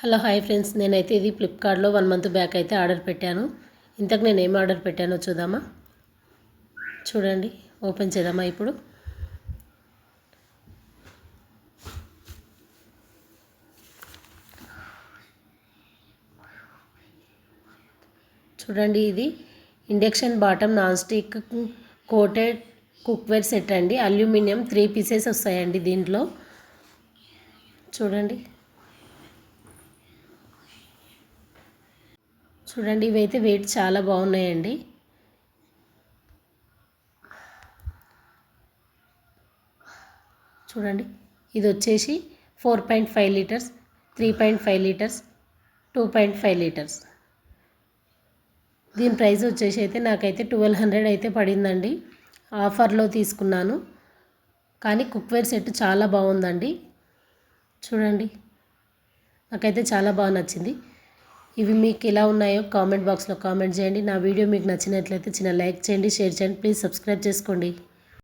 Hello hi friends, నేనైతే ఇది ఫ్లిప్కార్ట్లో 1 మంత్ బ్యాక్ అయితే ఆర్డర్ పెట్టాను. ఇంతకు నేను ఏం ఆర్డర్ పెట్టానో చూద్దామా. చూడండి, ఓపెన్ చేద్దామా ఇప్పుడు. చూడండి, ఇది induction bottom non stick coated cookware set అండి. అల్యూమినియం 3 పీసెస్ వస్తాయండి దీంట్లో. చూడండి చూడండి ఇవైతే వెయిట్ చాలా బాగున్నాయండి. చూడండి, ఇది వచ్చేసి 4.5 లీటర్స్, 3.5 లీటర్స్, 2.5 లీటర్స్. దీని ప్రైస్ వచ్చేసి అయితే నాకైతే 1200 అయితే పడిందండి. ఆఫర్లో తీసుకున్నాను, కానీ కుక్వేర్ సెట్ చాలా బాగుందండి. చూడండి, నాకైతే చాలా బాగా నచ్చింది. ఇవి మీకు ఎలా ఉన్నాయో కామెంట్ బాక్స్లో కామెంట్ చేయండి. నా వీడియో మీకు నచ్చినట్లయితే చిన్న లైక్ చేయండి, షేర్ చేయండి. ప్లీజ్ సబ్స్క్రైబ్ చేసుకోండి.